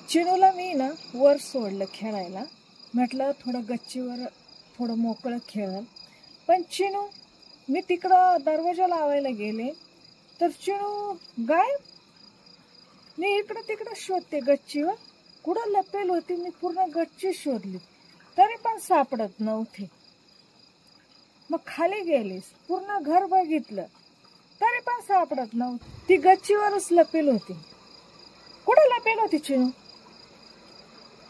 चिनूला मी ना वर सोडलं खेळायला, म्हटलं थोडं गच्चीवर थोडं मोकळं खेळल. पण चिनू, मी तिकडं दरवाजा लावायला गेले तर चिनू गायब. मी इकडं तिकडं शोधते गच्चीवर, कुठं लपेल होती. मी पूर्ण गच्ची शोधली तरी पण सापडत नव्हते. मग खाली गेलीस, पूर्ण घर बघितलं तरी पण सापडत नव्हती. ती गच्चीवरच लपेल होती. कुठं लपेल होती चिनू?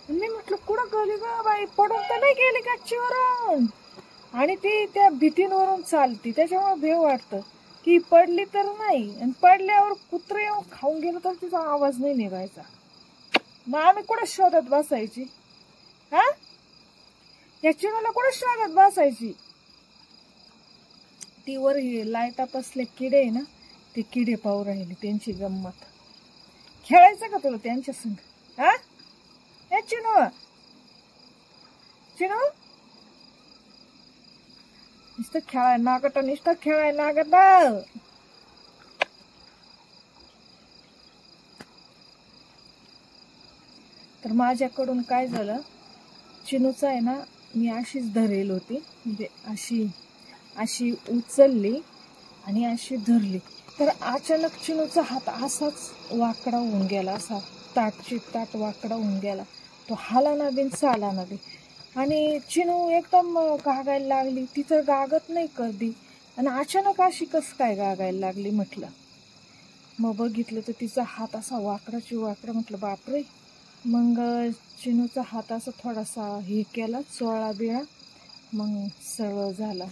मी म्हटलं कुठं गेली ग बाई, पडून तर नाही गेली गच्चीवरून. आणि ती त्या भीतींवरून चालती, त्याच्यामुळे भेव वाटतं की पडली तर नाही, आणि पडल्यावर कुत्रे येऊन खाऊन गेलं तर तिचा आवाज नाही निघायचा. मग आम्ही कुठं शोधत बसायची? हा, या चिनूला कुठं शोधत बसायची? ती वर लाईटात असले किडे आहे ना, ते किडे पाहू राहिले, त्यांची गंमत. खेळायचं का तुला त्यांच्या संग? हा, ए चिनू, चिनू नुसतं खेळाय नागट, नुसतं खेळाय नागट. तर माझ्याकडून काय झालं, चिनूचा आहे ना, मी अशीच धरेल होती, म्हणजे अशी अशी उचलली आणि अशी धरली, तर अचानक चिनूचा हात असाच वाकडा होऊन गेला, असा ताट वाकडा होऊन गेला. तो हालाना बिन चालाना बी. आणि चिनू एकदम गागायला लागली. तिथं गागत नाही कधी, आणि अचानक अशी कसं काय गागायला लागली म्हटलं. मग बघितलं तर तिचा हात असा वाकडाची वाकडा. म्हटलं बापरे. मग चिनूचा हात असा थोडासा हे केला, चोळा बिळा, मग सरळ झाला.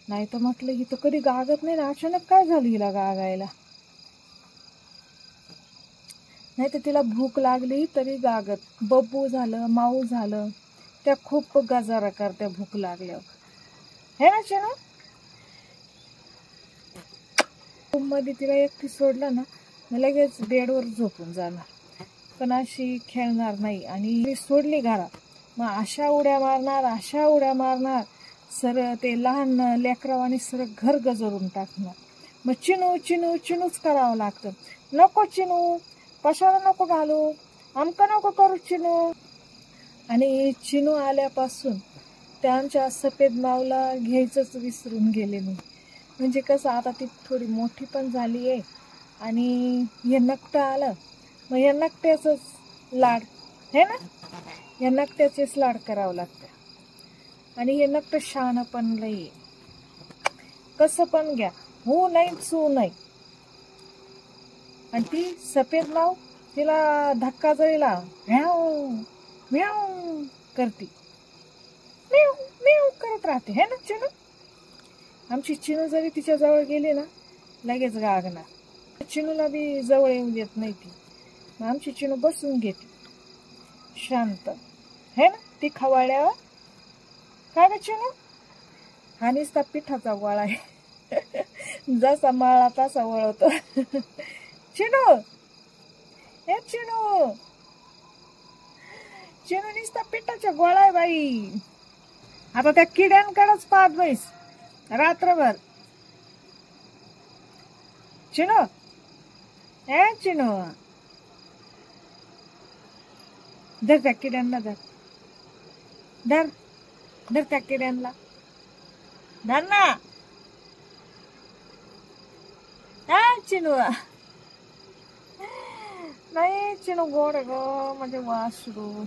नाही तर म्हटलं ही तर कधी गागत नाही ना, अचानक काय झालं हिला गागायला. नाही तर तिला भूक लागली तरी गागत. बब्बू झालं, माऊ झालं, त्या खूप गजारा करत्या भूक लागल्यावर, हे ना चिनू. रूम मध्ये तिला एकटी सोडलं ना, मग लगेच बेडवर झोपून जाणार, पण अशी खेळणार नाही. आणि सोडली घरात, मग अशा उड्या मारणार, सरळ ते लहान लेकरावानी सरळ घर गजरून टाकणार. मग चिनूच करावं लागतं. नको चिनू, कशाला नको घालू, आमका नको करू चिनू. आणि चिनू आल्यापासून त्या आमच्या सफेद माऊला घ्यायचंच विसरून गेले मी. म्हणजे कसं, आता ती थोडी मोठी पण झाली आहे, आणि हे नकटं आलं, मग या नकट्याचंच लाड, हे ना, या नकट्याचेच लाड करावं लागतं. आणि हे नकटं शहाणं पण लई, कसं पण घ्या, हो नाही चू नाही. आणि ती सफेद माऊ, तिला धक्का जरी लाव, म्याऊ म्याऊ करते, म्याऊ म्याऊ करत राहते, हे ना चिनू. आमची चिनू जरी तिच्या जवळ गेली ना, लगेच गागणार. चिनूला बी जवळ येऊन देत नाही ती. मग आमची चिनू बसून घेते शांत, हे ना. ती खवळल्यावर काय ग चिनू, हा नुसता पिठाचा गोळा आहे, जसा मळला तसा वळवतो. चिनू, हे चिनू, चिनू नुसता पिठाचा गोळा आहे बाई. आता त्या किड्यांकडेच पाहत बैस रात्रभर. चिनू, हे चिनू, धर त्या किड्यांना, धर त्या किड्यांना, धर ना. हा चिनू, नाही चिनू गोड ग, म्हणजे वासरू.